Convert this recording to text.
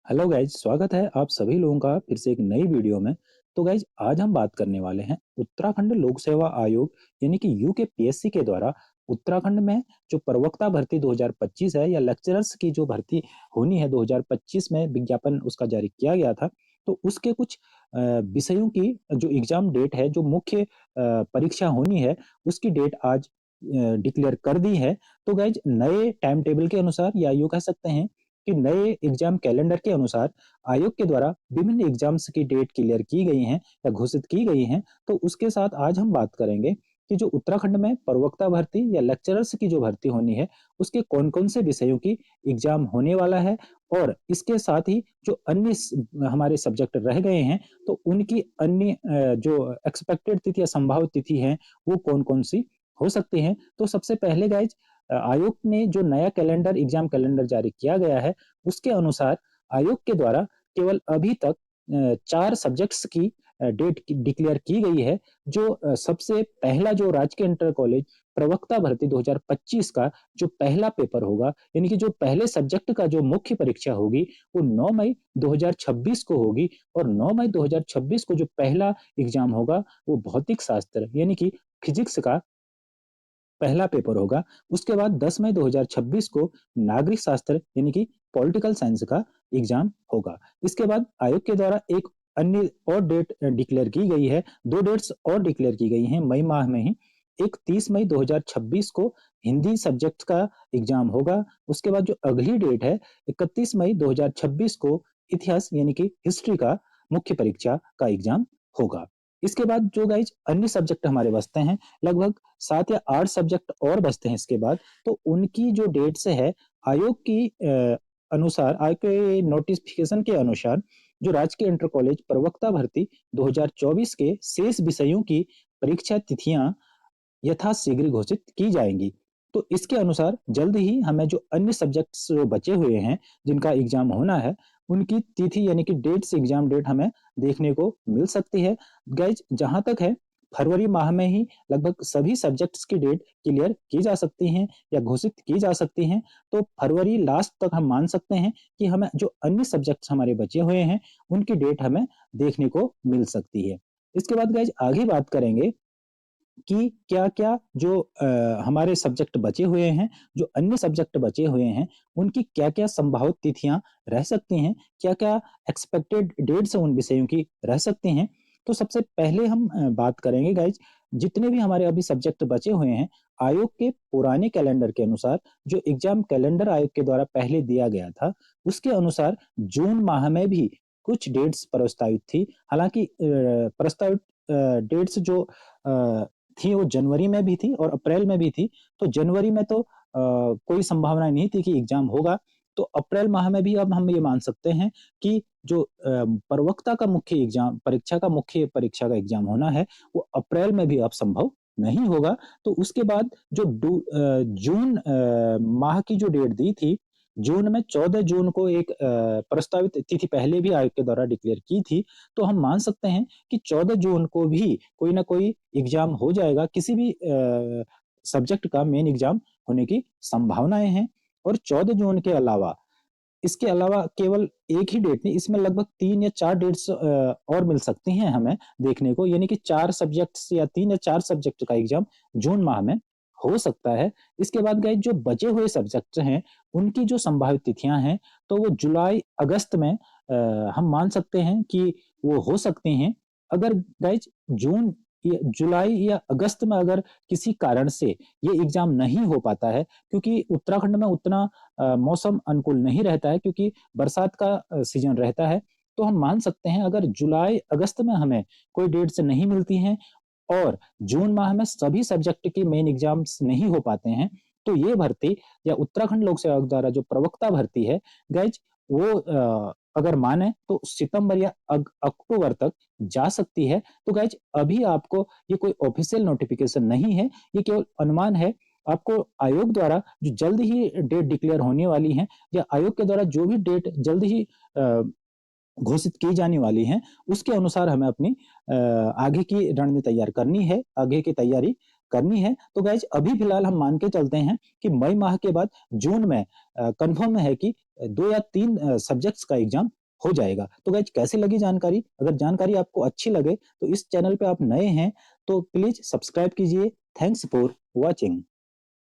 Hello guys, स्वागत है आप सभी लोगों का फिर से एक नई वीडियो में। तो गाइज, आज हम बात करने वाले हैं उत्तराखंड लोक सेवा आयोग यानी कि यूकेपीएससी के द्वारा उत्तराखंड में जो प्रवक्ता भर्ती 2025 है या लेक्चरर्स की जो भर्ती होनी है 2025 में विज्ञापन उसका जारी किया गया था। तो उसके कुछ विषयों की जो एग्जाम डेट है, जो मुख्य परीक्षा होनी है, उसकी डेट आज डिक्लेयर कर दी है। तो गाइज, नए टाइम टेबल के अनुसार या यूँ कह सकते हैं कि नए एग्जाम कैलेंडर के अनुसार आयोग के द्वारा विभिन्न एग्जाम्स की डेट क्लियर की गई हैं या घोषित की गई हैं। तो उसके साथ आज हम बात करेंगे कि जो उत्तराखंड में प्रवक्ता भर्ती या लेक्चरर्स की जो भर्ती होनी है, उसके कौन-कौन से विषयों की एग्जाम होने वाला है और इसके साथ ही जो अन्य हमारे सब्जेक्ट रह गए हैं, तो उनकी अन्य जो एक्सपेक्टेड तिथि या संभावित तिथि है, वो कौन-कौन सी हो सकती हैं। तो सबसे पहले गाइज, आयोग ने जो नया कैलेंडर एग्जाम कैलेंडर जारी किया गया है, उसके अनुसार आयोग के द्वारा केवल अभी तक 4 सब्जेक्ट्स की डेट डिक्लेयर की गई है। जो सबसे पहला जो राजकीय इंटर कॉलेज प्रवक्ता भर्ती 2025 का जो पहला पेपर होगा, यानी कि जो पहले सब्जेक्ट का जो मुख्य परीक्षा होगी, वो 9 मई 2026 को होगी और 9 मई 2026 को जो पहला एग्जाम होगा, वो भौतिक शास्त्र यानी कि फिजिक्स का पहला पेपर होगा। उसके बाद 10 मई 2026 को नागरिक शास्त्र यानी कि पॉलिटिकल साइंस का एग्जाम होगा। इसके बाद आयोग के द्वारा एक अन्य और डेट डिक्लेयर की गई है। 2 डेट्स और डिक्लेयर की गई हैं मई माह में ही। एक 30 मई 2026 को हिंदी सब्जेक्ट का एग्जाम होगा। उसके बाद जो अगली डेट है 31 मई 2026 को इतिहास यानी कि हिस्ट्री का मुख्य परीक्षा का एग्जाम होगा। इसके बाद जो गाइज अन्य सब्जेक्ट हमारे बचते हैं, लगभग 7 या 8 सब्जेक्ट और बचते हैं इसके बाद। तो उनकी जो डेट्स है, आयोग की अनुसार, आयोग के नोटिफिकेशन के अनुसार जो राजकीय इंटर कॉलेज प्रवक्ता भर्ती 2024 के शेष विषयों की परीक्षा तिथियां यथाशीघ्र घोषित की जाएंगी। तो इसके अनुसार जल्द ही हमें जो अन्य सब्जेक्ट्स जो बचे हुए हैं, जिनका एग्जाम होना है, उनकी तिथि यानी कि डेट्स, एग्जाम डेट हमें देखने को मिल सकती है। गाइज, जहां तक है, फरवरी माह में ही लगभग सभी सब्जेक्ट्स की डेट क्लियर की जा सकती हैं या घोषित की जा सकती हैं। तो फरवरी लास्ट तक हम मान सकते हैं कि हमें जो अन्य सब्जेक्ट्स हमारे बचे हुए हैं, उनकी डेट हमें देखने को मिल सकती है। इसके बाद गाइज आगे बात करेंगे कि क्या-क्या जो हमारे सब्जेक्ट बचे हुए हैं, जो अन्य सब्जेक्ट बचे हुए हैं, उनकी क्या-क्या संभावित तिथियाँ रह सकती हैं, क्या-क्या एक्सपेक्टेड डेट्स उन विषयों की रह सकती हैं। तो सबसे पहले हम बात करेंगे गाइज़, जितने भी हमारे अभी सब्जेक्ट बचे हुए हैं, आयोग के पुराने कैलेंडर के अनुसार, जो एग्ज़ाम कैलेंडर आयोग के द्वारा पहले दिया गया था, उसके अनुसार जून माह में भी कुछ डेट्स प्रस्तावित थी। हालाँकि प्रस्तावित डेट्स जो थी, वो जनवरी में भी थी और अप्रैल में भी थी। तो जनवरी में तो कोई संभावना नहीं थी कि एग्ज़ाम होगा। तो अप्रैल माह में भी अब हम ये मान सकते हैं कि जो प्रवक्ता का मुख्य एग्ज़ाम, परीक्षा का मुख्य परीक्षा का एग्ज़ाम होना है, वो अप्रैल में भी अब संभव नहीं होगा। तो उसके बाद जो जून माह की जो डेट दी थी, जून में 14 जून को एक प्रस्तावित तिथि पहले भी आयोग के द्वारा डिक्लेयर की थी। तो हम मान सकते हैं कि 14 जून को भी कोई ना कोई एग्जाम हो जाएगा, किसी भी सब्जेक्ट का मेन एग्जाम होने की संभावनाएं हैं। और 14 जून के अलावा, इसके अलावा केवल एक ही डेट नहीं, इसमें लगभग 3 या 4 डेट्स और मिल सकती हैं हमें देखने को, यानी कि 4 सब्जेक्ट्स या 3 या 4 सब्जेक्ट का एग्जाम जून माह में हो सकता है। इसके बाद गाइस, जो बचे हुए सब्जेक्ट्स हैं, उनकी जो संभावित तिथियां हैं, तो वो जुलाई अगस्त में हम मान सकते हैं कि वो हो सकती हैं। अगर गाइस जून या जुलाई या अगस्त में अगर किसी कारण से ये एग्जाम नहीं हो पाता है, क्योंकि उत्तराखंड में उतना मौसम अनुकूल नहीं रहता है, क्योंकि बरसात का सीजन रहता है। तो हम मान सकते हैं अगर जुलाई अगस्त में हमें कोई डेट्स नहीं मिलती हैं और जून माह में सभी सब्जेक्ट के मेन एग्जाम्स नहीं हो पाते हैं, तो ये भर्ती या उत्तराखंड लोक सेवा आयोग द्वारा जो प्रवक्ता भर्ती है गाइज, वो अगर माने तो सितंबर या अक्टूबर तक जा सकती है। तो गाइज, अभी आपको ये कोई ऑफिशियल नोटिफिकेशन नहीं है, ये केवल अनुमान है। आपको आयोग द्वारा जो जल्द ही डेट डिक्लेयर होने वाली है, या आयोग के द्वारा जो भी डेट जल्द ही घोषित की जाने वाली हैं, उसके अनुसार हमें अपनी आगे की रणनीति तैयार करनी है, आगे की तैयारी करनी है। तो गाइज, अभी फिलहाल हम मान के चलते हैं कि मई माह के बाद जून में कंफर्म है कि 2 या 3 सब्जेक्ट्स का एग्जाम हो जाएगा। तो गाइस कैसी लगी जानकारी? अगर जानकारी आपको अच्छी लगे तो इस चैनल पे आप नए हैं तो प्लीज सब्सक्राइब कीजिए। Thanks for watching.